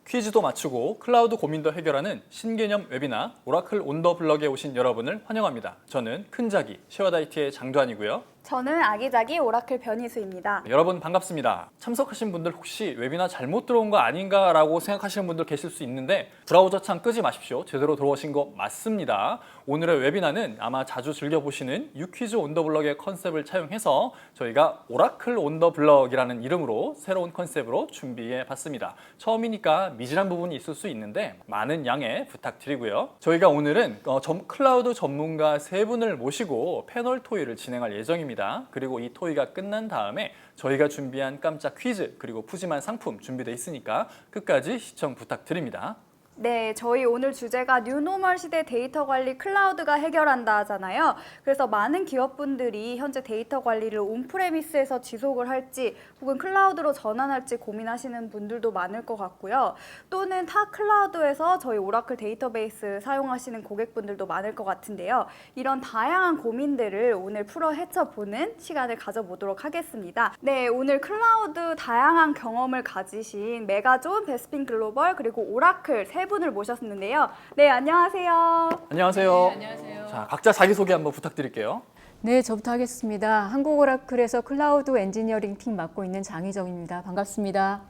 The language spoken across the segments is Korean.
퀴즈도 맞추고 클라우드 고민도 해결하는 신개념 웨비나 오라클 온 더 블럭에 오신 여러분을 환영합니다. 저는 큰자기 쉐어다이티의 장도환이고요. 저는 아기자기 오라클 변희수입니다. 여러분 반갑습니다. 참석하신 분들 혹시 웨비나 잘못 들어온 거 아닌가라고 생각하시는 분들 계실 수 있는데 브라우저 창 끄지 마십시오. 제대로 들어오신 거 맞습니다. 오늘의 웨비나는 아마 자주 즐겨보시는 유퀴즈 온 더 블럭의 컨셉을 차용해서 저희가 오라클 온 더 블럭이라는 이름으로 새로운 컨셉으로 준비해 봤습니다. 처음이니까 미진한 부분이 있을 수 있는데 많은 양해 부탁드리고요. 저희가 오늘은 클라우드 전문가 세 분을 모시고 패널 토의를 진행할 예정입니다. 그리고 이 토의가 끝난 다음에 저희가 준비한 깜짝 퀴즈 그리고 푸짐한 상품 준비되어 있으니까 끝까지 시청 부탁드립니다. 네, 저희 오늘 주제가 뉴노멀 시대 데이터 관리 클라우드가 해결한다 하잖아요. 그래서 많은 기업분들이 현재 데이터 관리를 온프레미스에서 지속을 할지 혹은 클라우드로 전환할지 고민하시는 분들도 많을 것 같고요. 또는 타 클라우드에서 저희 오라클 데이터베이스 사용하시는 고객분들도 많을 것 같은데요. 이런 다양한 고민들을 오늘 풀어 헤쳐보는 시간을 가져보도록 하겠습니다. 네, 오늘 클라우드 다양한 경험을 가지신 메가존, 베스핀 글로벌 그리고 오라클 세 분을 모셨는데요. 네, 안녕하세요. 안녕하세요. 네, 안녕하세요. 자, 각자 자기소개 한번 부탁드릴게요. 네, 저부터 하겠습니다. 한국 오라클에서 클라우드 엔지니어링 팀 맡고 있는 장희정입니다. 반갑습니다.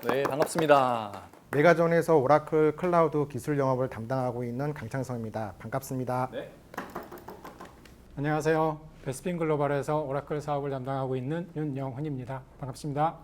네, 반갑습니다. 메가존에서 오라클 클라우드 기술 영업을 담당하고 있는 강창성입니다. 반갑습니다. 네. 안녕하세요. 베스핀 글로벌에서 오라클 사업을 담당하고 있는 윤영훈입니다. 반갑습니다.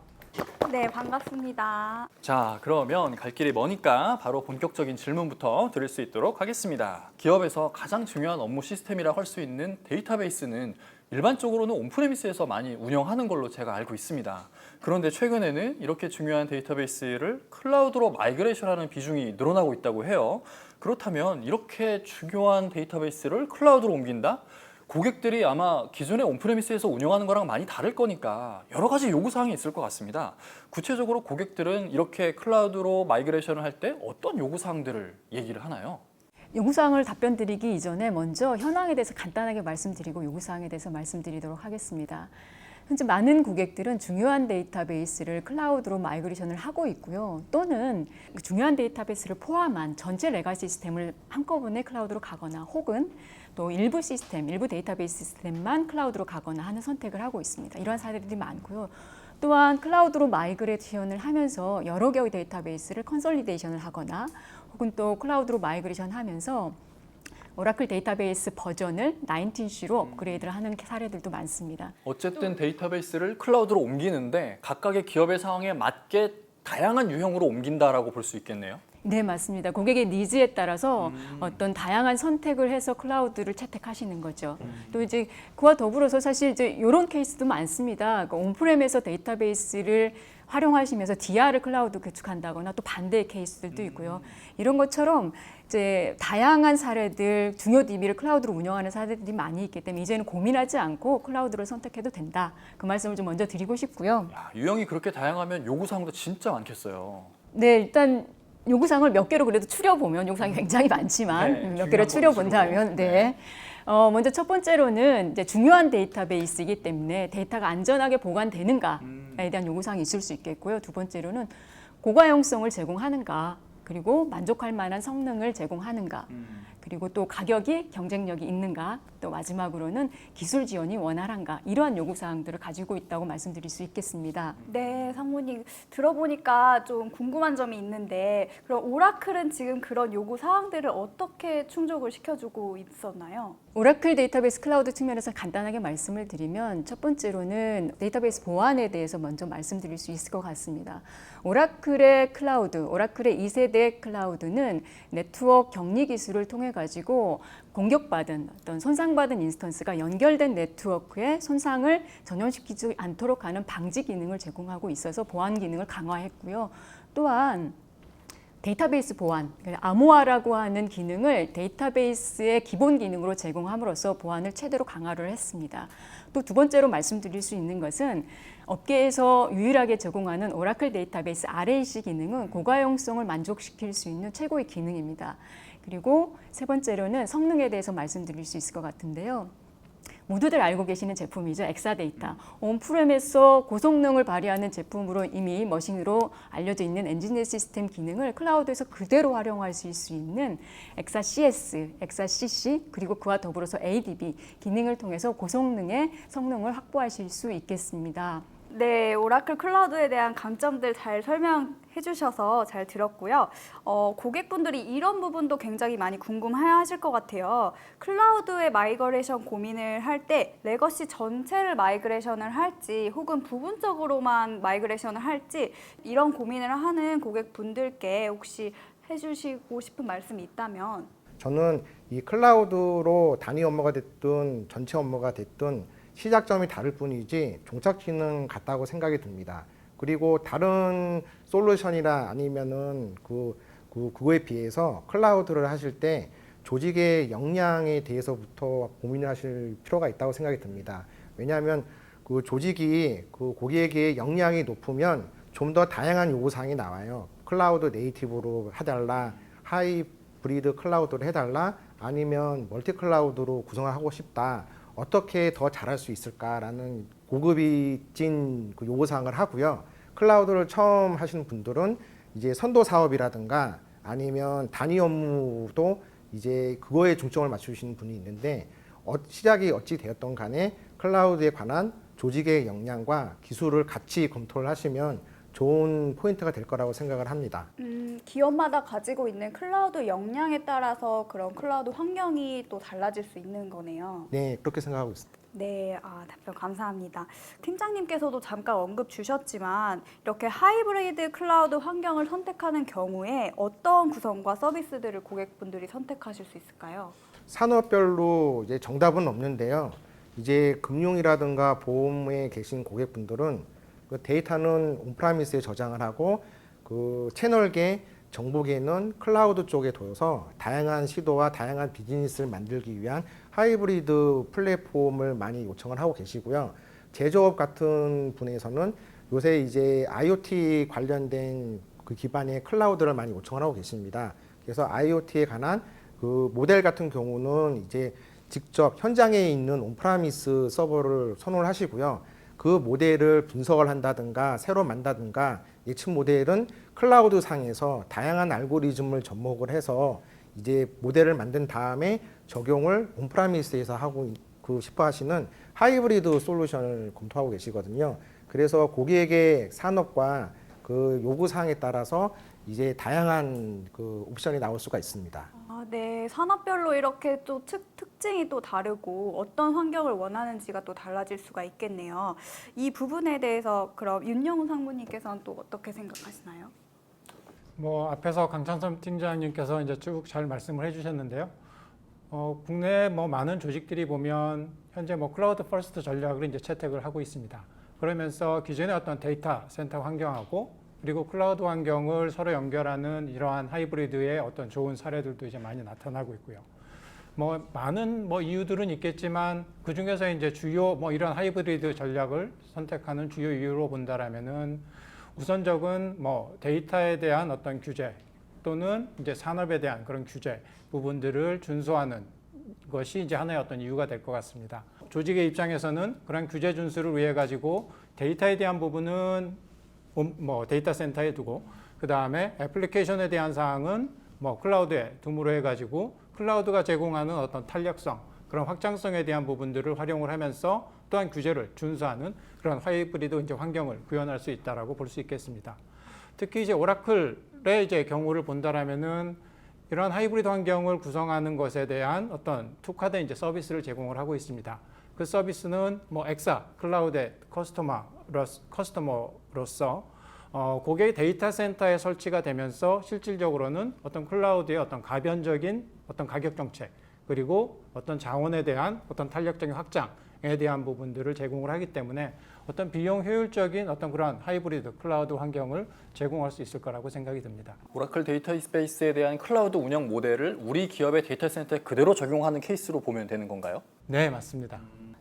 네, 반갑습니다. 자, 그러면 갈 길이 머니까 바로 본격적인 질문부터 드릴 수 있도록 하겠습니다. 기업에서 가장 중요한 업무 시스템이라고 할 수 있는 데이터베이스는 일반적으로는 온프레미스에서 많이 운영하는 걸로 제가 알고 있습니다. 그런데 최근에는 이렇게 중요한 데이터베이스를 클라우드로 마이그레이션하는 비중이 늘어나고 있다고 해요. 그렇다면 이렇게 중요한 데이터베이스를 클라우드로 옮긴다? 고객들이 아마 기존의 온프레미스에서 운영하는 거랑 많이 다를 거니까 여러 가지 요구사항이 있을 것 같습니다. 구체적으로 고객들은 이렇게 클라우드로 마이그레이션을 할 때 어떤 요구사항들을 얘기를 하나요? 요구사항을 답변 드리기 이전에 먼저 현황에 대해서 간단하게 말씀드리고 요구사항에 대해서 말씀드리도록 하겠습니다. 현재 많은 고객들은 중요한 데이터베이스를 클라우드로 마이그레이션을 하고 있고요. 또는 중요한 데이터베이스를 포함한 전체 레가시 시스템을 한꺼번에 클라우드로 가거나 혹은 또 일부 시스템, 일부 데이터베이스 시스템만 클라우드로 가거나 하는 선택을 하고 있습니다. 이러한 사례들이 많고요. 또한 클라우드로 마이그레이션을 하면서 여러 개의 데이터베이스를 컨솔리데이션을 하거나 혹은 또 클라우드로 마이그레이션 하면서 오라클 데이터베이스 버전을 19C로 업그레이드를 하는 사례들도 많습니다. 어쨌든 데이터베이스를 클라우드로 옮기는데 각각의 기업의 상황에 맞게 다양한 유형으로 옮긴다라고 볼 수 있겠네요. 네, 맞습니다. 고객의 니즈에 따라서 어떤 다양한 선택을 해서 클라우드를 채택하시는 거죠. 또 이제 그와 더불어서 사실 이제 이런 케이스도 많습니다. 그러니까 온프렘에서 데이터베이스를 활용하시면서 DR을 클라우드 구축한다거나 또 반대의 케이스들도 있고요. 이런 것처럼 이제 다양한 사례들, 중요 DB를 클라우드로 운영하는 사례들이 많이 있기 때문에 이제는 고민하지 않고 클라우드를 선택해도 된다. 그 말씀을 좀 먼저 드리고 싶고요. 야, 유형이 그렇게 다양하면 요구사항도 진짜 많겠어요. 네, 일단 요구사항을 몇 개로 그래도 추려보면 요구사항이 굉장히 많지만 네, 몇 개로 추려본다면 먼저 첫 번째로는 이제 중요한 데이터베이스이기 때문에 데이터가 안전하게 보관되는가에 대한 요구사항이 있을 수 있겠고요. 두 번째로는 고가용성을 제공하는가, 그리고 만족할 만한 성능을 제공하는가, 그리고 또 가격이 경쟁력이 있는가, 또 마지막으로는 기술 지원이 원활한가, 이러한 요구사항들을 가지고 있다고 말씀드릴 수 있겠습니다. 네, 상무님 들어보니까 좀 궁금한 점이 있는데 그럼 오라클은 지금 그런 요구 사항들을 어떻게 충족을 시켜주고 있었나요? 오라클 데이터베이스 클라우드 측면에서 간단하게 말씀을 드리면 첫 번째로는 데이터베이스 보안에 대해서 먼저 말씀드릴 수 있을 것 같습니다. 오라클의 클라우드, 오라클의 2세대 클라우드는 네트워크 격리 기술을 통해 가지고 공격받은 어떤 손상받은 인스턴스가 연결된 네트워크에 손상을 전염시키지 않도록 하는 방지 기능을 제공하고 있어서 보안 기능을 강화했고요. 또한 데이터베이스 보안, 암호화라고 하는 기능을 데이터베이스의 기본 기능으로 제공함으로써 보안을 최대로 강화를 했습니다. 또 두 번째로 말씀드릴 수 있는 것은 업계에서 유일하게 제공하는 오라클 데이터베이스 RAC 기능은 고가용성을 만족시킬 수 있는 최고의 기능입니다. 그리고 세 번째로는 성능에 대해서 말씀드릴 수 있을 것 같은데요. 모두들 알고 계시는 제품이죠. 엑사데이터. 온프렘에서 고성능을 발휘하는 제품으로 이미 머신으로 알려져 있는 엔지니어 시스템 기능을 클라우드에서 그대로 활용하실 수 있는 엑사 CS, 엑사 CC 그리고 그와 더불어서 ADB 기능을 통해서 고성능의 성능을 확보하실 수 있겠습니다. 네, 오라클 클라우드에 대한 강점들 잘 설명해 주셔서 잘 들었고요. 고객분들이 이런 부분도 굉장히 많이 궁금해하실 것 같아요. 클라우드의 마이그레이션 고민을 할 때 레거시 전체를 마이그레이션을 할지 혹은 부분적으로만 마이그레이션을 할지 이런 고민을 하는 고객분들께 혹시 해주시고 싶은 말씀이 있다면? 저는 이 클라우드로 단위 업무가 됐든 전체 업무가 됐든 시작점이 다를 뿐이지 종착지는 같다고 생각이 듭니다. 그리고 다른 솔루션이나 아니면은 그거에 비해서 클라우드를 하실 때 조직의 역량에 대해서부터 고민을 하실 필요가 있다고 생각이 듭니다. 왜냐하면 그 조직이 그 고객의 역량이 높으면 좀 더 다양한 요구사항이 나와요. 클라우드 네이티브로 해달라, 하이브리드 클라우드로 해달라, 아니면 멀티 클라우드로 구성을 하고 싶다. 어떻게 더 잘할 수 있을까라는 고급이 찐 그 요구사항을 하고요. 클라우드를 처음 하시는 분들은 이제 선도 사업이라든가 아니면 단위 업무도 이제 그거에 중점을 맞추시는 분이 있는데 시작이 어찌 되었던 간에 클라우드에 관한 조직의 역량과 기술을 같이 검토를 하시면 좋은 포인트가 될 거라고 생각을 합니다. 기업마다 가지고 있는 클라우드 역량에 따라서 그런 클라우드 환경이 또 달라질 수 있는 거네요. 네, 그렇게 생각하고 있습니다. 네, 답변 감사합니다. 팀장님께서도 잠깐 언급 주셨지만 이렇게 하이브리드 클라우드 환경을 선택하는 경우에 어떤 구성과 서비스들을 고객분들이 선택하실 수 있을까요? 산업별로 이제 정답은 없는데요. 이제 금융이라든가 보험에 계신 고객분들은 그 데이터는 온프라미스에 저장을 하고 그 채널계, 정보계는 클라우드 쪽에 둬서 다양한 시도와 다양한 비즈니스를 만들기 위한 하이브리드 플랫폼을 많이 요청을 하고 계시고요. 제조업 같은 분에서는 요새 이제 IoT 관련된 그 기반의 클라우드를 많이 요청을 하고 계십니다. 그래서 IoT에 관한 그 모델 같은 경우는 이제 직접 현장에 있는 온프라미스 서버를 선호를 하시고요. 그 모델을 분석을 한다든가 새로 만다든가 예측 모델은 클라우드 상에서 다양한 알고리즘을 접목을 해서 이제 모델을 만든 다음에 적용을 온프라미스에서 하고 싶어 하시는 하이브리드 솔루션을 검토하고 계시거든요. 그래서 고객의 산업과 그 요구 사항에 따라서 이제 다양한 그 옵션이 나올 수가 있습니다. 네, 산업별로 이렇게 또 특징이 또 다르고 어떤 환경을 원하는지가 또 달라질 수가 있겠네요. 이 부분에 대해서 그럼 윤영훈 상무님께서는 또 어떻게 생각하시나요? 뭐 앞에서 강찬섭 팀장님께서 이제 쭉 잘 말씀을 해주셨는데요. 국내 뭐 많은 조직들이 보면 현재 뭐 클라우드 퍼스트 전략을 이제 채택을 하고 있습니다. 그러면서 기존의 어떤 데이터 센터 환경하고 그리고 클라우드 환경을 서로 연결하는 이러한 하이브리드의 어떤 좋은 사례들도 이제 많이 나타나고 있고요. 뭐 많은 뭐 이유들은 있겠지만 그 중에서 이제 주요 뭐 이런 하이브리드 전략을 선택하는 주요 이유로 본다라면은 우선적은 뭐 데이터에 대한 어떤 규제 또는 이제 산업에 대한 그런 규제 부분들을 준수하는 것이 이제 하나의 어떤 이유가 될 것 같습니다. 조직의 입장에서는 그런 규제 준수를 위해 가지고 데이터에 대한 부분은 뭐 데이터 센터에 두고 그 다음에 애플리케이션에 대한 사항은 뭐 클라우드에 둠으로 해가지고 클라우드가 제공하는 어떤 탄력성 그런 확장성에 대한 부분들을 활용을 하면서 또한 규제를 준수하는 그런 하이브리드 이제 환경을 구현할 수 있다라고 볼 수 있겠습니다. 특히 이제 오라클의 이제 경우를 본다라면은 이런 하이브리드 환경을 구성하는 것에 대한 어떤 특화된 이제 서비스를 제공을 하고 있습니다. 그 서비스는 뭐 엑사 클라우드의 커스터머로서 고객 데이터 센터에 설치가 되면서 실질적으로는 어떤 클라우드의 어떤 가변적인 어떤 가격 정책 그리고 어떤 자원에 대한 어떤 탄력적인 확장에 대한 부분들을 제공을 하기 때문에 어떤 비용 효율적인 어떤 그런 하이브리드 클라우드 환경을 제공할 수 있을 거라고 생각이 듭니다. 오라클 데이터베이스에 대한 클라우드 운영 모델을 우리 기업의 데이터 센터에 그대로 적용하는 케이스로 보면 되는 건가요? 네, 맞습니다.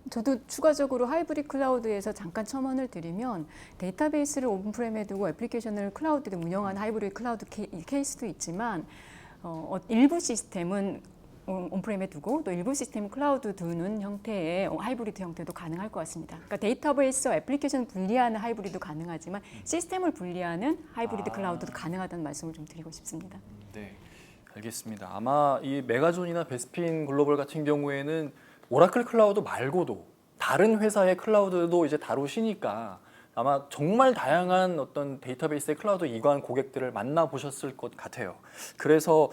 저도 추가적으로 하이브리드 클라우드에서 잠깐 첨언을 드리면 데이터베이스를 온프렘에 두고 애플리케이션을 클라우드에 운영하는 하이브리드 클라우드 케이스도 있지만 일부 시스템은 온프레임에 두고 또 일부 시스템 클라우드 두는 형태의 하이브리드 형태도 가능할 것 같습니다. 그러니까 데이터베이스와 애플리케이션 분리하는 하이브리드 가능하지만 시스템을 분리하는 하이브리드 클라우드도 가능하다는 말씀을 좀 드리고 싶습니다. 네, 알겠습니다. 아마 이 메가존이나 베스핀 글로벌 같은 경우에는 오라클 클라우드 말고도 다른 회사의 클라우드도 이제 다루시니까 아마 정말 다양한 어떤 데이터베이스의 클라우드 이관 고객들을 만나보셨을 것 같아요. 그래서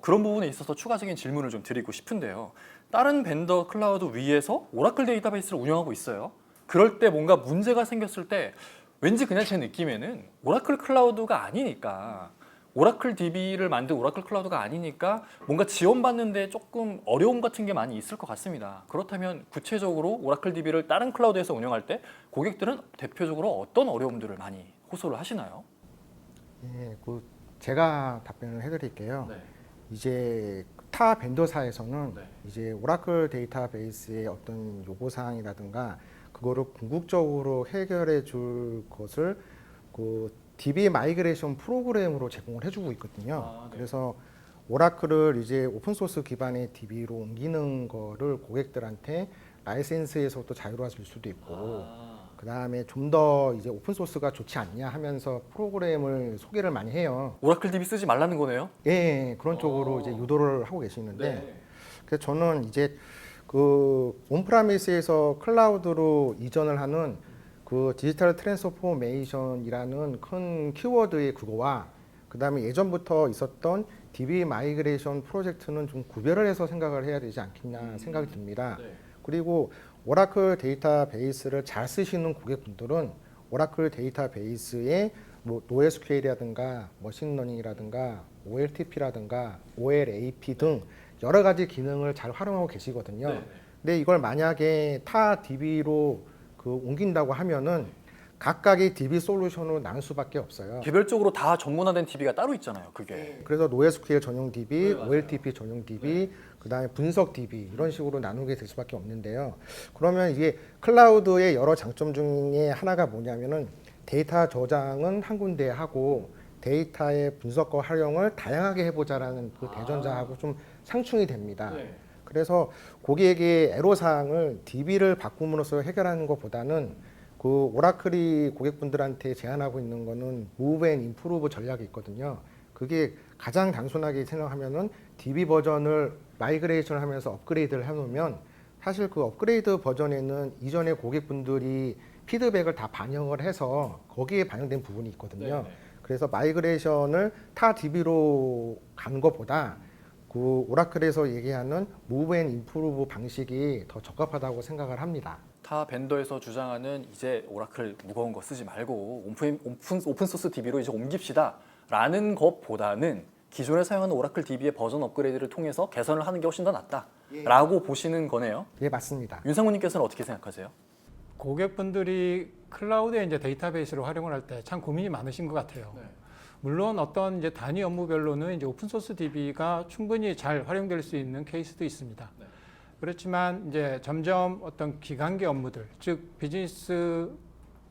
그런 부분에 있어서 추가적인 질문을 좀 드리고 싶은데요. 다른 벤더 클라우드 위에서 오라클 데이터베이스를 운영하고 있어요. 그럴 때 뭔가 문제가 생겼을 때 왠지 그냥 제 느낌에는 오라클 클라우드가 아니니까 오라클 DB를 만든 오라클 클라우드가 아니니까 뭔가 지원받는데 조금 어려움 같은 게 많이 있을 것 같습니다. 그렇다면 구체적으로 오라클 DB를 다른 클라우드에서 운영할 때 고객들은 대표적으로 어떤 어려움들을 많이 호소를 하시나요? 예, 제가 답변을 해드릴게요. 네. 이제 타 벤더사에서는 네. 이제 오라클 데이터베이스의 어떤 요구사항이라든가 그거를 궁극적으로 해결해 줄 것을 DB 마이그레이션 프로그램으로 제공을 해주고 있거든요. 아, 네. 그래서 오라클을 이제 오픈소스 기반의 DB로 옮기는 거를 고객들한테 라이센스에서도 자유로워질 수도 있고, 그 다음에 좀 더 이제 오픈소스가 좋지 않냐 하면서 프로그램을 소개를 많이 해요. 오라클 DB 쓰지 말라는 거네요? 예, 그런 쪽으로 이제 유도를 하고 계시는데, 네. 그래서 저는 이제 온프라미스에서 클라우드로 이전을 하는 디지털 트랜스포메이션이라는 큰 키워드의 그거와 그다음에 예전부터 있었던 DB 마이그레이션 프로젝트는 좀 구별을 해서 생각을 해야 되지 않겠냐 생각이 듭니다. 네. 그리고 오라클 데이터베이스를 잘 쓰시는 고객분들은 오라클 데이터베이스의 뭐 NoSQL이라든가 머신러닝이라든가 OLTP라든가 OLAP 등 여러 가지 기능을 잘 활용하고 계시거든요. 네. 근데 이걸 만약에 타 DB로 옮긴다고 하면은 각각의 DB 솔루션으로 나눌 수밖에 없어요. 개별적으로 다 전문화된 DB가 따로 있잖아요. 그게. 그래서 NoSQL 전용 DB, 네, 맞아요. OLTP 전용 DB, 그다음에 분석 DB 이런 식으로 나누게 될 수밖에 없는데요. 그러면 이게 클라우드의 여러 장점 중에 하나가 뭐냐면은 데이터 저장은 한 군데 하고 데이터의 분석과 활용을 다양하게 해보자라는 그 대전자하고 좀 상충이 됩니다. 네. 그래서 고객의 애로사항을 DB를 바꿈으로써 해결하는 것보다는 오라클이 고객분들한테 제안하고 있는 거는 Move and Improve 전략이 있거든요. 그게 가장 단순하게 생각하면은 DB 버전을 마이그레이션 하면서 업그레이드를 해놓으면 사실 그 업그레이드 버전에는 이전에 고객분들이 피드백을 다 반영을 해서 거기에 반영된 부분이 있거든요. 그래서 마이그레이션을 타 DB로 간 것보다 오라클에서 얘기하는 Move and Improve 방식이 더 적합하다고 생각을 합니다. 타 벤더에서 주장하는 이제 오라클 무거운 거 쓰지 말고 오픈소스 DB로 이제 옮깁시다 라는 것보다는 기존에 사용하는 오라클 DB의 버전 업그레이드를 통해서 개선을 하는 게 훨씬 더 낫다라고 보시는 거네요. 예, 맞습니다. 윤상무님께서는 어떻게 생각하세요? 고객분들이 클라우드에 이제 데이터베이스를 활용을 할 때 참 고민이 많으신 것 같아요. 물론 어떤 이제 단위 업무별로는 이제 오픈소스 DB가 충분히 잘 활용될 수 있는 케이스도 있습니다. 그렇지만 이제 점점 어떤 기간계 업무들, 즉 비즈니스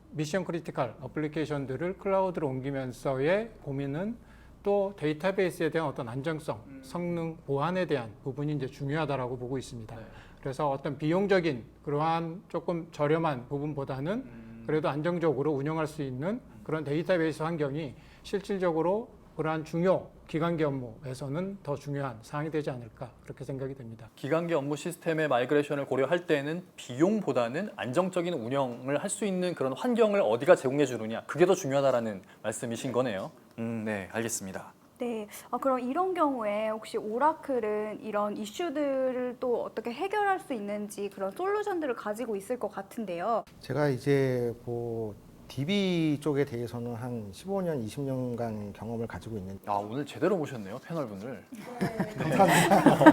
미션 크리티컬 어플리케이션들을 클라우드로 옮기면서의 고민은 또 데이터베이스에 대한 어떤 안정성, 성능 보안에 대한 부분이 이제 중요하다라고 보고 있습니다. 그래서 어떤 비용적인 그러한 조금 저렴한 부분보다는 그래도 안정적으로 운영할 수 있는 그런 데이터베이스 환경이 실질적으로 그러한 중요 기간계 업무에서는 더 중요한 사항이 되지 않을까 그렇게 생각이 됩니다. 기간계 업무 시스템의 마이그레이션을 고려할 때는 비용보다는 안정적인 운영을 할 수 있는 그런 환경을 어디가 제공해 주느냐 그게 더 중요하다라는 말씀이신 거네요. 네, 알겠습니다. 네, 그럼 이런 경우에 혹시 오라클은 이런 이슈들을 또 어떻게 해결할 수 있는지 그런 솔루션들을 가지고 있을 것 같은데요. 제가 이제 DB 쪽에 대해서는 한 15년, 20년간 경험을 가지고 있는. 오늘 제대로 모셨네요, 패널분을.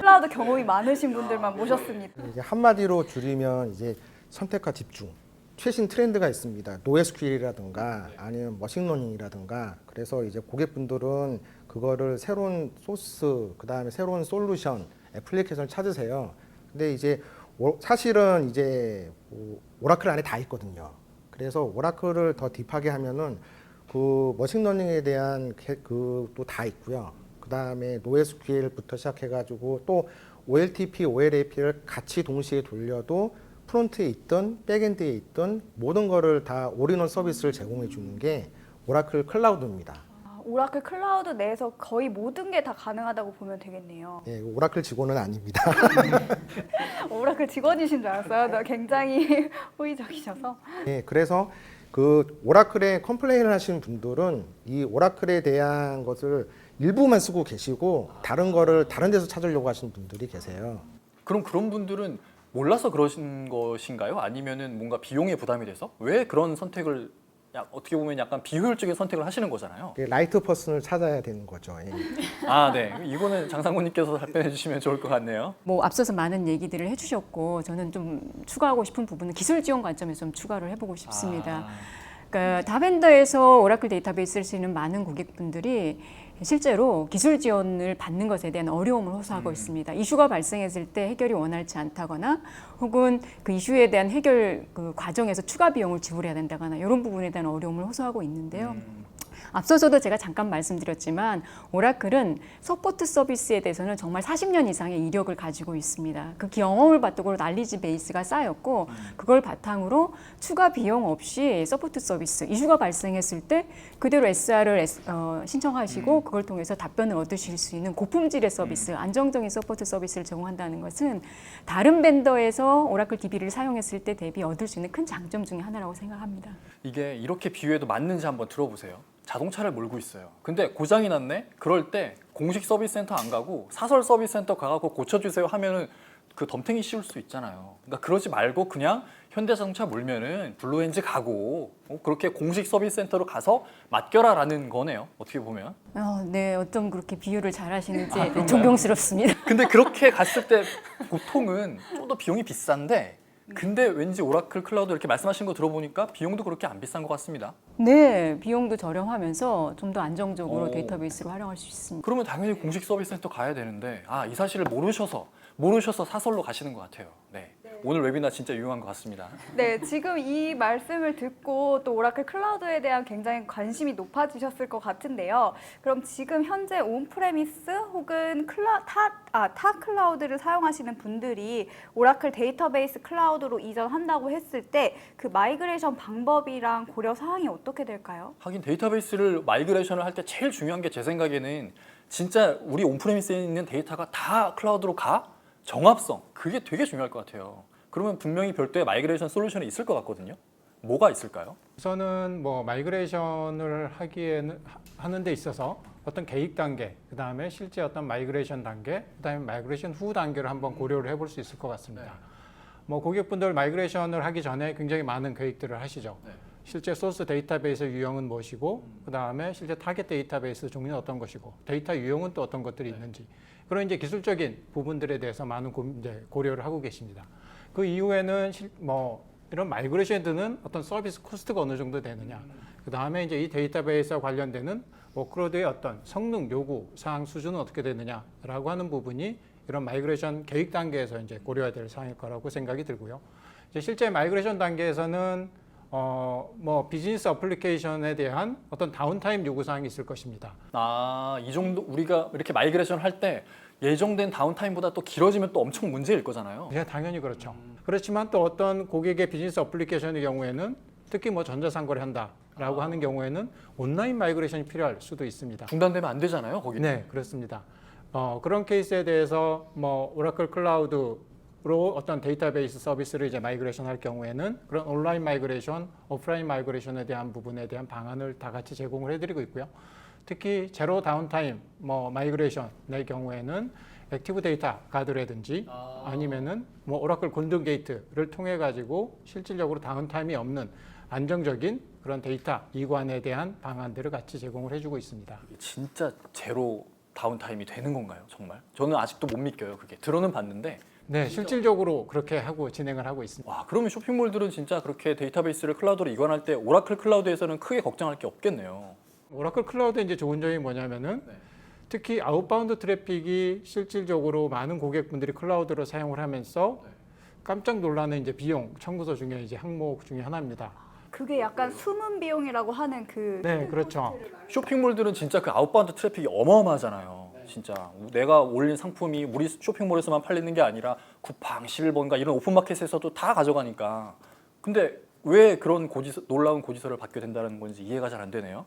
클라우드 경험이 많으신 분들만 모셨습니다. 이제 한마디로 줄이면 이제 선택과 집중. 최신 트렌드가 있습니다. NoSQL이라든가 아니면 머신러닝이라든가. 그래서 이제 고객분들은 그거를 새로운 소스, 그 다음에 새로운 솔루션, 애플리케이션을 찾으세요. 근데 이제 사실은 이제 오라클 안에 다 있거든요. 그래서 오라클을 더 딥하게 하면은 머신러닝에 대한 또 다 있고요. 그 다음에 NoSQL부터 시작해가지고 또 OLTP, OLAP를 같이 동시에 돌려도 프론트에 있던 백엔드에 있던 모든 거를 다 올인원 서비스를 제공해 주는 게 오라클 클라우드입니다. 오라클 클라우드 내에서 거의 모든 게 다 가능하다고 보면 되겠네요. 예, 오라클 직원은 아닙니다. 오라클 직원이신 줄 알았어요. 나 굉장히 호의적이셔서. 예, 그래서 그 오라클에 컴플레인을 하시는 분들은 이 오라클에 대한 것을 일부만 쓰고 계시고 다른 거를 다른 데서 찾으려고 하시는 분들이 계세요. 그럼 그런 분들은 몰라서 그러신 것인가요? 아니면은 뭔가 비용에 부담이 돼서 왜 그런 선택을 어떻게 보면 약간 비효율적인 선택을 하시는 거잖아요. 라이트 퍼슨을 찾아야 되는 거죠. 예. 아, 네. 이거는 장상무님께서 답변해 주시면 좋을 것 같네요. 뭐 앞서서 많은 얘기들을 해주셨고 저는 좀 추가하고 싶은 부분은 기술 지원 관점에서 좀 추가를 해보고 싶습니다. 그러니까 다 벤더에서 오라클 데이터베이스를 쓰는 많은 고객분들이 실제로 기술 지원을 받는 것에 대한 어려움을 호소하고 있습니다. 이슈가 발생했을 때 해결이 원활치 않다거나 혹은 그 이슈에 대한 해결 그 과정에서 추가 비용을 지불해야 된다거나 이런 부분에 대한 어려움을 호소하고 있는데요. 앞서서도 제가 잠깐 말씀드렸지만 오라클은 서포트 서비스에 대해서는 정말 40년 이상의 이력을 가지고 있습니다. 그 경험을 바탕으로 난리지 베이스가 쌓였고 그걸 바탕으로 추가 비용 없이 서포트 서비스 이슈가 발생했을 때 그대로 SR을 신청하시고 그걸 통해서 답변을 얻으실 수 있는 고품질의 서비스, 안정적인 서포트 서비스를 제공한다는 것은 다른 벤더에서 오라클 DB를 사용했을 때 대비 얻을 수 있는 큰 장점 중에 하나라고 생각합니다. 이게 이렇게 비유해도 맞는지 한번 들어보세요. 자동차를 몰고 있어요. 근데 고장이 났네? 그럴 때 공식 서비스 센터 안 가고 사설 서비스 센터 가고 고쳐주세요 하면은 그 덤탱이 씌울 수 있잖아요. 그러니까 그러지 말고 그냥 현대자동차 몰면은 블루엔즈 가고 그렇게 공식 서비스 센터로 가서 맡겨라라는 거네요. 어떻게 보면. 네, 어쩜 그렇게 비유를 잘하시는지 존경스럽습니다. 근데 그렇게 갔을 때 보통은 좀 더 비용이 비싼데 근데 왠지 오라클 클라우드 이렇게 말씀하신 거 들어보니까 비용도 그렇게 안 비싼 것 같습니다. 네, 비용도 저렴하면서 좀 더 안정적으로 오. 데이터베이스로 활용할 수 있습니다. 그러면 당연히 공식 서비스 센터 가야 되는데 이 사실을 모르셔서 사설로 가시는 것 같아요. 네. 오늘 웨비나 진짜 유용한 것 같습니다. 네, 지금 이 말씀을 듣고 또 오라클 클라우드에 대한 굉장히 관심이 높아지셨을 것 같은데요. 그럼 지금 현재 온프레미스 혹은 타 클라우드를 사용하시는 분들이 오라클 데이터베이스 클라우드로 이전한다고 했을 때 그 마이그레이션 방법이랑 고려 사항이 어떻게 될까요? 하긴 데이터베이스를 마이그레이션을 할 때 제일 중요한 게 제 생각에는 진짜 우리 온프레미스에 있는 데이터가 다 클라우드로 가? 정합성. 그게 되게 중요할 것 같아요. 그러면 분명히 별도의 마이그레이션 솔루션이 있을 것 같거든요. 뭐가 있을까요? 우선은 뭐 마이그레이션을 하는 데 있어서 어떤 계획 단계, 그 다음에 실제 어떤 마이그레이션 단계, 그 다음에 마이그레이션 후 단계를 한번 고려를 해볼 수 있을 것 같습니다. 뭐 고객분들 마이그레이션을 하기 전에 굉장히 많은 계획들을 하시죠. 실제 소스 데이터베이스 유형은 무엇이고, 그 다음에 실제 타겟 데이터베이스 종류는 어떤 것이고, 데이터 유형은 또 어떤 것들이 있는지, 그런 이제 기술적인 부분들에 대해서 많은 이제 고려를 하고 계십니다. 그 이후에는 이런 마이그레이션에 드는 어떤 서비스 코스트가 어느 정도 되느냐, 그 다음에 이제 이 데이터베이스와 관련되는 워크로드의 어떤 성능 요구 사항 수준은 어떻게 되느냐라고 하는 부분이 이런 마이그레이션 계획 단계에서 이제 고려해야 될 사항일 거라고 생각이 들고요. 이제 실제 마이그레이션 단계에서는 비즈니스 어플리케이션에 대한 어떤 다운타임 요구 사항이 있을 것입니다. 이 정도 우리가 이렇게 마이그레이션 할 때 예정된 다운타임보다 또 길어지면 또 엄청 문제일 거잖아요. 네, 당연히 그렇죠. 그렇지만 또 어떤 고객의 비즈니스 어플리케이션의 경우에는 특히 전자상거래 한다라고 하는 경우에는 온라인 마이그레이션이 필요할 수도 있습니다. 중단되면 안 되잖아요, 거기는. 네, 그렇습니다. 그런 케이스에 대해서 오라클 클라우드로 어떤 데이터베이스 서비스를 이제 마이그레이션 할 경우에는 그런 온라인 마이그레이션, 오프라인 마이그레이션에 대한 부분에 대한 방안을 다 같이 제공을 해드리고 있고요. 특히 제로 다운타임 마이그레이션의 경우에는 액티브 데이터 가드라든지 아니면은 오라클 골든 게이트를 통해 가지고 실질적으로 다운타임이 없는 안정적인 그런 데이터 이관에 대한 방안들을 같이 제공을 해주고 있습니다. 진짜 제로 다운타임이 되는 건가요, 정말? 저는 아직도 못 믿겨요, 그게. 들어는 봤는데. 네, 실질적으로 그렇게 진행을 하고 있습니다. 와, 그러면 쇼핑몰들은 진짜 그렇게 데이터베이스를 클라우드로 이관할 때 오라클 클라우드에서는 크게 걱정할 게 없겠네요. 오라클 클라우드의 이제 좋은 점이 뭐냐면은 특히 아웃바운드 트래픽이 실질적으로 많은 고객분들이 클라우드로 사용을 하면서 깜짝 놀라는 이제 비용 청구서 중에 이제 항목 중에 하나입니다. 그게 약간 숨은 비용이라고 하는 네, 그렇죠. 쇼핑몰들은 진짜 그 아웃바운드 트래픽이 어마어마하잖아요. 진짜 내가 올린 상품이 우리 쇼핑몰에서만 팔리는 게 아니라 쿠팡, 실버인가 이런 오픈마켓에서도 다 가져가니까. 근데 왜 그런 놀라운 고지서를 받게 된다는 건지 이해가 잘 안 되네요.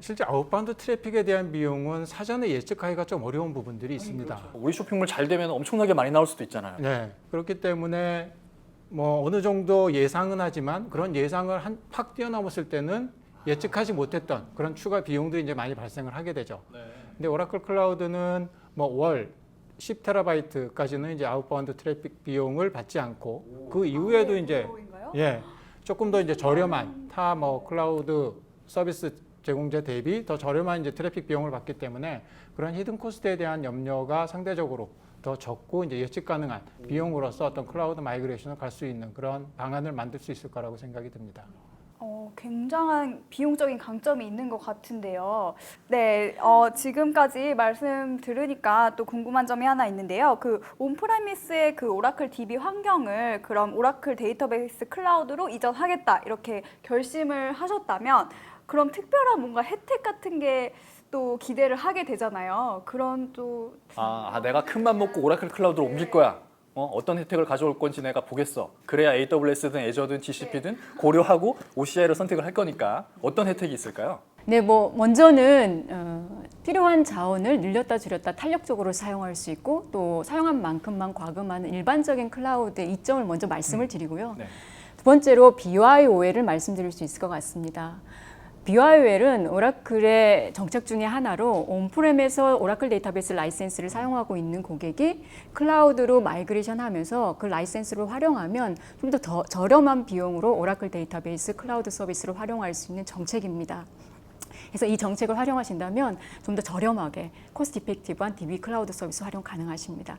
실제 아웃바운드 트래픽에 대한 비용은 사전에 예측하기가 좀 어려운 부분들이 있습니다. 우리 쇼핑몰 잘 되면 엄청나게 많이 나올 수도 있잖아요. 네, 그렇기 때문에 뭐 어느 정도 예상은 하지만 그런 예상을 확 뛰어넘었을 때는 예측하지 못했던 그런 추가 비용들이 이제 많이 발생을 하게 되죠. 근데 오라클 클라우드는 뭐 월 10TB까지는 이제 아웃바운드 트래픽 비용을 받지 않고 그 이후에도 이제 조금 더 이제 저렴한 타 뭐 클라우드 서비스 제공자 대비 더 저렴한 이제 트래픽 비용을 받기 때문에 그런 히든 코스트에 대한 염려가 상대적으로 더 적고 이제 예측 가능한 비용으로서 어떤 클라우드 마이그레이션을 갈 수 있는 그런 방안을 만들 수 있을 거라고 생각이 듭니다. 굉장한 비용적인 강점이 있는 것 같은데요. 네, 지금까지 말씀 들으니까 또 궁금한 점이 하나 있는데요. 그 온프레미스의 그 오라클 DB 환경을 그럼 오라클 데이터베이스 클라우드로 이전하겠다 이렇게 결심을 하셨다면 그럼 특별한 뭔가 혜택 같은 게 또 기대를 하게 되잖아요. 그런 또 내가 큰맘 먹고 오라클 클라우드로 옮길 거야. 어떤 혜택을 가져올 건지 내가 보겠어. 그래야 AWS든 애저든 GCP든 고려하고 OCI를 선택을 할 거니까 어떤 혜택이 있을까요? 네, 뭐 먼저는 필요한 자원을 늘렸다 줄였다 탄력적으로 사용할 수 있고 또 사용한 만큼만 과금하는 일반적인 클라우드의 이점을 먼저 말씀을 드리고요. 네. 두 번째로 BYOL을 말씀드릴 수 있을 것 같습니다. BYOL은 오라클의 정책 중에 하나로 온프렘에서 오라클 데이터베이스 라이센스를 사용하고 있는 고객이 클라우드로 마이그레이션 하면서 그 라이센스를 활용하면 좀 더 저렴한 비용으로 오라클 데이터베이스 클라우드 서비스를 활용할 수 있는 정책입니다. 그래서 이 정책을 활용하신다면 좀 더 저렴하게 코스트 이펙티브한 DB 클라우드 서비스 활용 가능하십니다.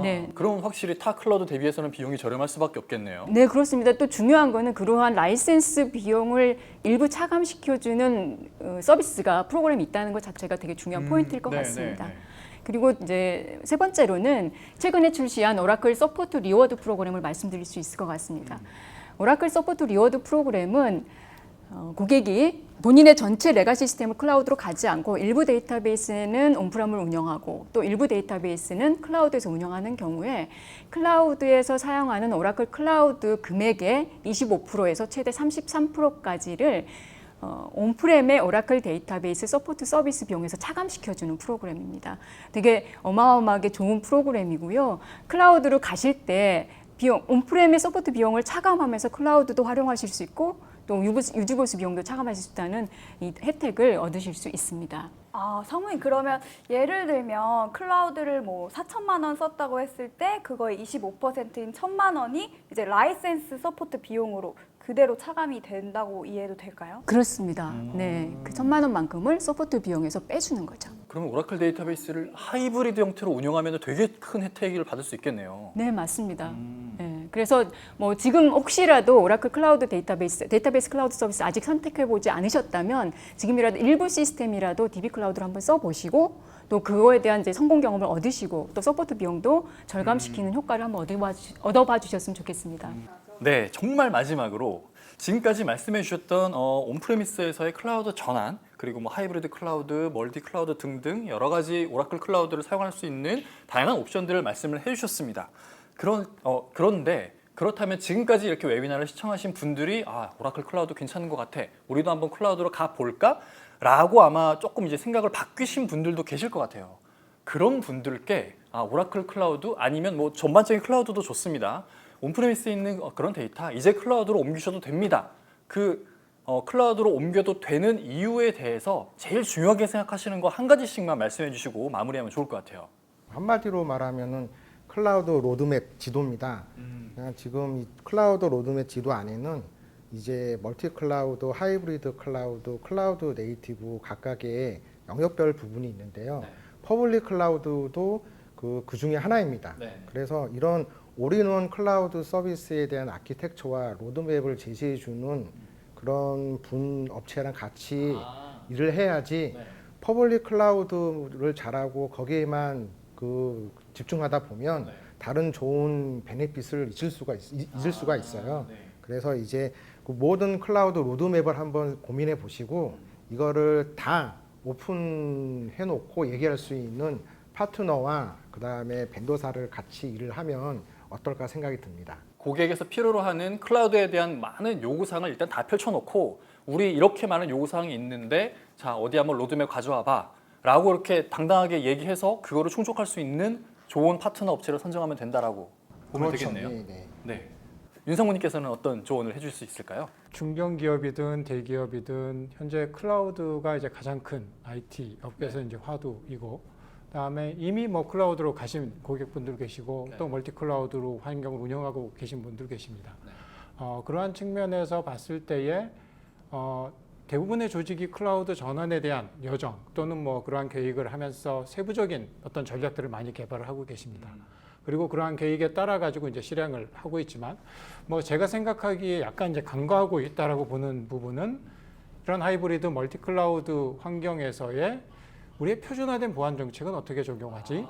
네. 그럼 확실히 타 클라우드 대비해서는 비용이 저렴할 수밖에 없겠네요. 네, 그렇습니다. 또 중요한 거는 그러한 라이센스 비용을 일부 차감시켜주는 서비스가 프로그램이 있다는 것 자체가 되게 중요한 포인트일 것 같습니다. 그리고 이제 세 번째로는 최근에 출시한 오라클 서포트 리워드 프로그램을 말씀드릴 수 있을 것 같습니다. 오라클 서포트 리워드 프로그램은 고객이 본인의 전체 레가시 시스템을 클라우드로 가지 않고 일부 데이터베이스는 온프람을 운영하고 또 일부 데이터베이스는 클라우드에서 운영하는 경우에 클라우드에서 사용하는 오라클 클라우드 금액의 25%에서 최대 33%까지를 온프렘의 오라클 데이터베이스 서포트 서비스 비용에서 차감시켜주는 프로그램입니다. 되게 어마어마하게 좋은 프로그램이고요. 클라우드로 가실 때 온프렘의 서포트 비용을 차감하면서 클라우드도 활용하실 수 있고 또 유지보수 비용도 차감하실 수 있다는 이 혜택을 얻으실 수 있습니다. 사모님 그러면 예를 들면 클라우드를 뭐 4천만 원 썼다고 했을 때 그거의 25%인 1,000만 원이 이제 라이센스 서포트 비용으로 그대로 차감이 된다고 이해해도 될까요? 그렇습니다. 네, 그 1,000만 원만큼을 서포트 비용에서 빼주는 거죠. 그러면 오라클 데이터베이스를 하이브리드 형태로 운영하면 되게 큰 혜택을 받을 수 있겠네요. 네, 맞습니다. 네, 그래서 뭐 지금 혹시라도 오라클 클라우드 데이터베이스 클라우드 서비스 아직 선택해보지 않으셨다면 지금이라도 일부 시스템이라도 DB 클라우드를 한번 써보시고 또 그거에 대한 이제 성공 경험을 얻으시고 또 서포트 비용도 절감시키는 효과를 한번 얻어봐 주셨으면 좋겠습니다. 네, 정말 마지막으로 지금까지 말씀해 주셨던 온프레미스에서의 클라우드 전환 그리고 뭐 하이브리드 클라우드, 멀티 클라우드 등등 여러 가지 오라클 클라우드를 사용할 수 있는 다양한 옵션들을 말씀을 해주셨습니다. 그런데 그렇다면 지금까지 이렇게 웨비나를 시청하신 분들이 오라클 클라우드 괜찮은 것 같아, 우리도 한번 클라우드로 가 볼까? 라고 아마 조금 이제 생각을 바뀌신 분들도 계실 것 같아요. 그런 분들께 오라클 클라우드 아니면 뭐 전반적인 클라우드도 좋습니다. 온프레미스에 있는 그런 데이터 이제 클라우드로 옮기셔도 됩니다. 클라우드로 옮겨도 되는 이유에 대해서 제일 중요하게 생각하시는 거 한 가지씩만 말씀해 주시고 마무리하면 좋을 것 같아요. 한마디로 말하면은 클라우드 로드맵 지도입니다. 지금 이 클라우드 로드맵 지도 안에는 이제 멀티 클라우드, 하이브리드 클라우드, 클라우드 네이티브 각각의 영역별 부분이 있는데요. 퍼블릭 클라우드도 그 중에 하나입니다. 그래서 이런 올인원 클라우드 서비스에 대한 아키텍처와 로드맵을 제시해 주는 그런 업체랑 같이 일을 해야지 퍼블릭 클라우드를 잘하고 거기에만 집중하다 보면 다른 좋은 베네핏을 잊을 수가 있어요. 그래서 이제 그 모든 클라우드 로드맵을 한번 고민해 보시고 이거를 다 오픈해놓고 얘기할 수 있는 파트너와 그다음에 벤더사를 같이 일을 하면 어떨까 생각이 듭니다. 고객에서 필요로 하는 클라우드에 대한 많은 요구사항을 일단 다 펼쳐놓고 우리 이렇게 많은 요구사항이 있는데 자 어디 한번 로드맵 가져와 봐 라고 이렇게 당당하게 얘기해서 그거를 충족할 수 있는 좋은 파트너 업체를 선정하면 된다라고 보면 되겠네요. 네, 네. 네. 윤상무님께서는 어떤 조언을 해줄 수 있을까요? 중견기업이든 대기업이든 현재 클라우드가 이제 가장 큰 IT 업계에서 이제 화두이고, 그다음에 이미 뭐 클라우드로 가신 고객분들 계시고 네. 또 멀티 클라우드로 환경을 운영하고 계신 분들 계십니다. 네. 그러한 측면에서 봤을 때에 대부분의 조직이 클라우드 전환에 대한 여정 또는 뭐 그러한 계획을 하면서 세부적인 어떤 전략들을 많이 개발을 하고 계십니다. 그리고 그러한 계획에 따라 가지고 이제 실행을 하고 있지만 뭐 제가 생각하기에 약간 이제 간과하고 있다라고 보는 부분은 이런 하이브리드 멀티 클라우드 환경에서의 우리의 표준화된 보안 정책은 어떻게 적용하지?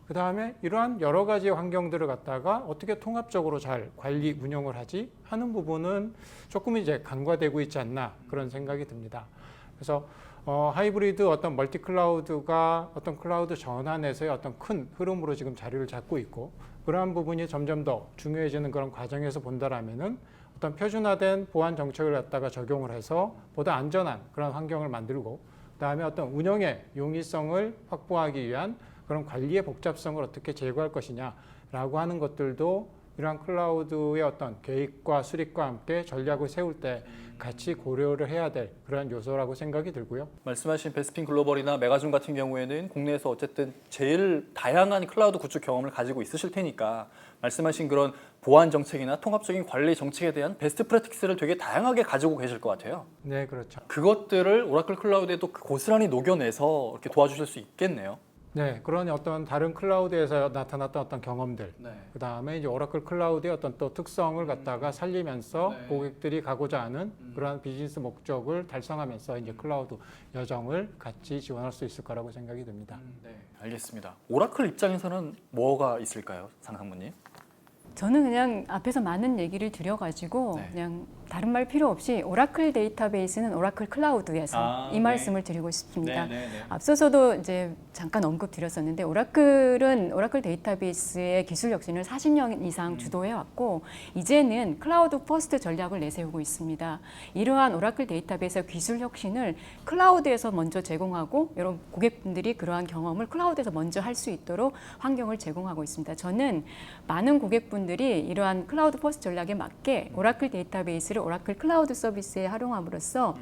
그 다음에 이러한 여러 가지 환경들을 갖다가 어떻게 통합적으로 잘 관리 운영을 하지 하는 부분은 조금 이제 간과되고 있지 않나 그런 생각이 듭니다. 그래서 하이브리드 어떤 멀티 클라우드가 어떤 클라우드 전환에서의 어떤 큰 흐름으로 지금 자리를 잡고 있고, 그러한 부분이 점점 더 중요해지는 그런 과정에서 본다라면은 어떤 표준화된 보안 정책을 갖다가 적용을 해서 보다 안전한 그런 환경을 만들고, 그다음에 어떤 운영의 용이성을 확보하기 위한 그런 관리의 복잡성을 어떻게 제거할 것이냐라고 하는 것들도 이러한 클라우드의 어떤 계획과 수립과 함께 전략을 세울 때 같이 고려를 해야 될 그런 요소라고 생각이 들고요. 말씀하신 베스핀 글로벌이나 메가존 같은 경우에는 국내에서 어쨌든 제일 다양한 클라우드 구축 경험을 가지고 있으실 테니까 말씀하신 그런 보안 정책이나 통합적인 관리 정책에 대한 베스트 프랙티스를 되게 다양하게 가지고 계실 것 같아요. 네, 그렇죠. 그것들을 오라클 클라우드에 또 고스란히 녹여내서 이렇게 도와주실 수 있겠네요. 네, 그런 어떤 다른 클라우드에서 나타났던 어떤 경험들, 네. 그 다음에 이제 오라클 클라우드의 어떤 또 특성을 갖다가 살리면서 네. 고객들이 가고자 하는 그러한 비즈니스 목적을 달성하면서 이제 클라우드 여정을 같이 지원할 수 있을 거라고 생각이 듭니다. 네, 알겠습니다. 오라클 입장에서는 뭐가 있을까요, 상상무님? 저는 그냥 앞에서 많은 얘기를 드려가지고 네. 그냥 다른 말 필요 없이 오라클 데이터베이스는 오라클 클라우드에서 이 네. 말씀을 드리고 싶습니다. 네. 앞서서도 이제 잠깐 언급드렸었는데 오라클은 오라클 데이터베이스의 기술 혁신을 40년 이상 주도해 왔고 이제는 클라우드 퍼스트 전략을 내세우고 있습니다. 이러한 오라클 데이터베이스 기술 혁신을 클라우드에서 먼저 제공하고 여러분 고객분들이 그러한 경험을 클라우드에서 먼저 할 수 있도록 환경을 제공하고 있습니다. 저는 많은 고객분들이 이러한 클라우드 퍼스트 전략에 맞게 오라클 데이터베이스를 오라클 클라우드 서비스에 활용함으로써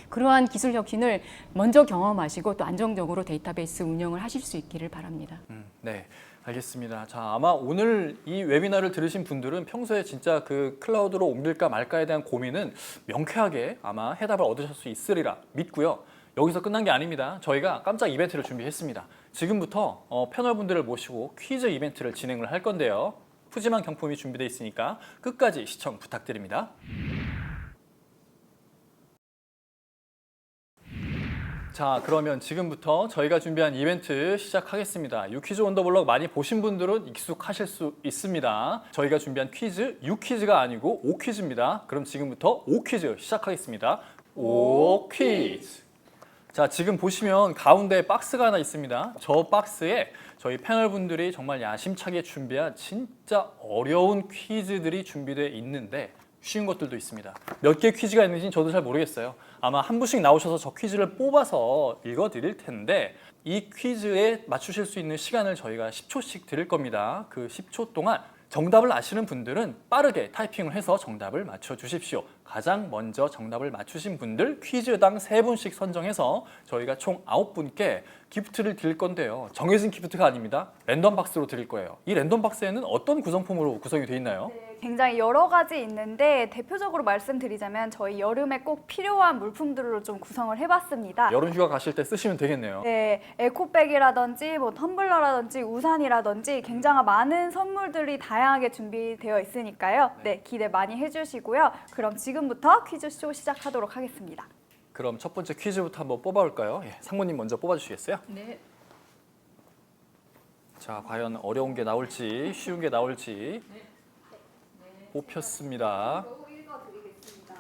그러한 기술 혁신을 먼저 경험하시고 또 안정적으로 데이터베이스 운영을 하실 수 있기를 바랍니다. 네, 알겠습니다. 자, 아마 오늘 이 웨비나를 들으신 분들은 평소에 진짜 그 클라우드로 옮길까 말까에 대한 고민은 명쾌하게 아마 해답을 얻으실 수 있으리라 믿고요. 여기서 끝난 게 아닙니다. 저희가 깜짝 이벤트를 준비했습니다. 지금부터 패널분들을 모시고 퀴즈 이벤트를 진행을 할 건데요. 푸짐한 경품이 준비되어 있으니까 끝까지 시청 부탁드립니다. 자, 그러면 지금부터 저희가 준비한 이벤트 시작하겠습니다. 유퀴즈 온 더 블럭 많이 보신 분들은 익숙하실 수 있습니다. 저희가 준비한 퀴즈 6퀴즈가 아니고 5퀴즈입니다. 그럼 지금부터 5퀴즈 시작하겠습니다. 5퀴즈. 자, 지금 보시면 가운데 박스가 하나 있습니다. 저 박스에 저희 패널분들이 정말 야심차게 준비한 진짜 어려운 퀴즈들이 준비되어 있는데 쉬운 것들도 있습니다. 몇 개 퀴즈가 있는지는 저도 잘 모르겠어요. 아마 한 분씩 나오셔서 저 퀴즈를 뽑아서 읽어드릴 텐데 이 퀴즈에 맞추실 수 있는 시간을 저희가 10초씩 드릴 겁니다. 그 10초 동안 정답을 아시는 분들은 빠르게 타이핑을 해서 정답을 맞춰주십시오. 가장 먼저 정답을 맞추신 분들 퀴즈당 3분씩 선정해서 저희가 총 9분께 기프트를 드릴 건데요. 정해진 기프트가 아닙니다. 랜덤 박스로 드릴 거예요. 이 랜덤 박스에는 어떤 구성품으로 구성이 되어 있나요? 굉장히 여러 가지 있는데 대표적으로 말씀드리자면 저희 여름에 꼭 필요한 물품들로 좀 구성을 해봤습니다. 여름 휴가 가실 때 쓰시면 되겠네요. 네, 에코백이라든지 뭐 텀블러라든지 우산이라든지 굉장히 많은 선물들이 다양하게 준비되어 있으니까요. 네, 기대 많이 해주시고요. 그럼 지금부터 퀴즈쇼 시작하도록 하겠습니다. 그럼 첫 번째 퀴즈부터 한번 뽑아볼까요? 예, 상무님 먼저 뽑아주시겠어요? 네. 자, 과연 어려운 게 나올지 쉬운 게 나올지 뽑혔습니다.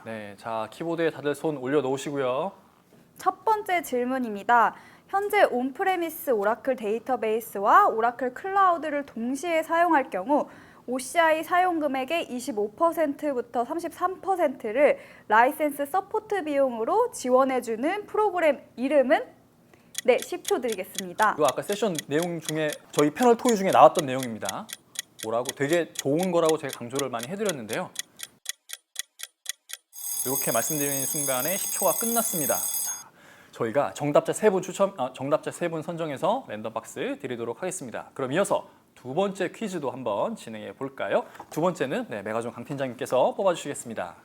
네, 자 키보드에 다들 손 올려놓으시고요. 첫 번째 질문입니다. 현재 온프레미스 오라클 데이터베이스와 오라클 클라우드를 동시에 사용할 경우 OCI 사용 금액의 25%부터 33%를 라이센스 서포트 비용으로 지원해주는 프로그램 이름은? 네, 10초 드리겠습니다. 이거 아까 세션 내용 중에 저희 패널 토의 중에 나왔던 내용입니다. 뭐라고 되게 좋은 거라고 제가 강조를 많이 해드렸는데요. 이렇게 말씀드리는 순간에 10초가 끝났습니다. 자, 저희가 정답자 3분 선정해서 랜덤 박스 드리도록 하겠습니다. 그럼 이어서 두 번째 퀴즈도 한번 진행해 볼까요? 두 번째는 메가존 강 팀장님께서 뽑아주시겠습니다.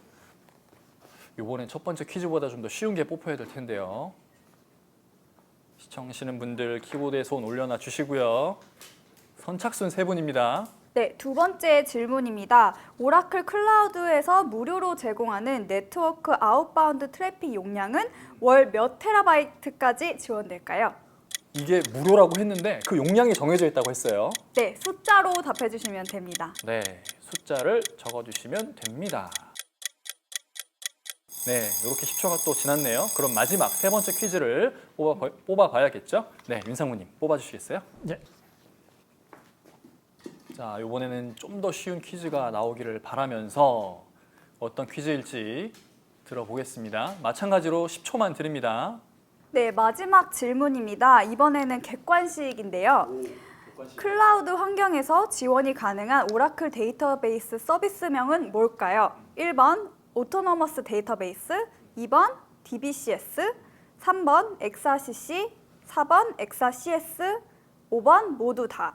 이번엔 첫 번째 퀴즈보다 좀 더 쉬운 게 뽑혀야 될 텐데요. 시청하시는 분들 키보드에 손 올려놔 주시고요. 선착순 3분입니다. 네, 두 번째 질문입니다. 오라클 클라우드에서 무료로 제공하는 네트워크 아웃바운드 트래픽 용량은 월 몇 테라바이트까지 지원될까요? 이게 무료라고 했는데 그 용량이 정해져 있다고 했어요. 네, 숫자로 답해 주시면 됩니다. 네, 숫자를 적어주시면 됩니다. 네, 이렇게 10초가 또 지났네요. 그럼 마지막 세 번째 퀴즈를 뽑아봐야겠죠? 네, 윤상무님 뽑아주시겠어요? 네. 자, 이번에는 좀 더 쉬운 퀴즈가 나오기를 바라면서 어떤 퀴즈일지 들어보겠습니다. 마찬가지로 10초만 드립니다. 네, 마지막 질문입니다. 이번에는 객관식인데요. 클라우드 환경에서 지원이 가능한 오라클 데이터베이스 서비스명은 뭘까요? 1번 오토노머스 데이터베이스, 2번 DBCS, 3번 XRCC, 4번 XRCS, 5번 모두 다.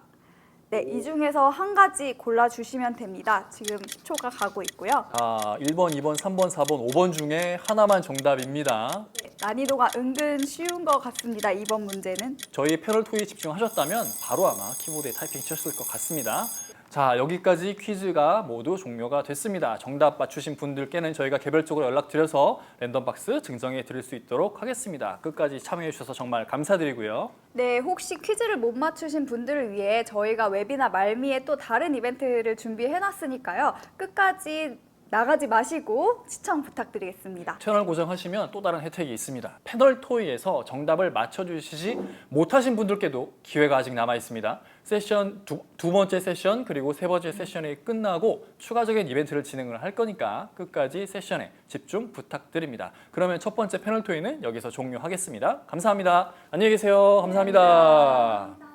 네, 이 중에서 한 가지 골라주시면 됩니다. 지금 10초가 가고 있고요. 자, 1번, 2번, 3번, 4번, 5번 중에 하나만 정답입니다. 네, 난이도가 은근 쉬운 것 같습니다. 이번 문제는. 저희 패널 토의에 집중하셨다면 바로 아마 키보드에 타이핑 치셨을 것 같습니다. 자, 여기까지 퀴즈가 모두 종료가 됐습니다. 정답 맞추신 분들께는 저희가 개별적으로 연락드려서 랜덤 박스 증정해 드릴 수 있도록 하겠습니다. 끝까지 참여해 주셔서 정말 감사드리고요. 네, 혹시 퀴즈를 못 맞추신 분들을 위해 저희가 웨비나 말미에 또 다른 이벤트를 준비해놨으니까요. 끝까지 나가지 마시고 시청 부탁드리겠습니다. 채널 고정하시면 또 다른 혜택이 있습니다. 패널 토의에서 정답을 맞춰주시지 못하신 분들께도 기회가 아직 남아 있습니다. 세션 두 번째 세션 그리고 세 번째 세션이 끝나고 추가적인 이벤트를 진행을 할 거니까 끝까지 세션에 집중 부탁드립니다. 그러면 첫 번째 패널 토의는 여기서 종료하겠습니다. 감사합니다. 안녕히 계세요. 감사합니다.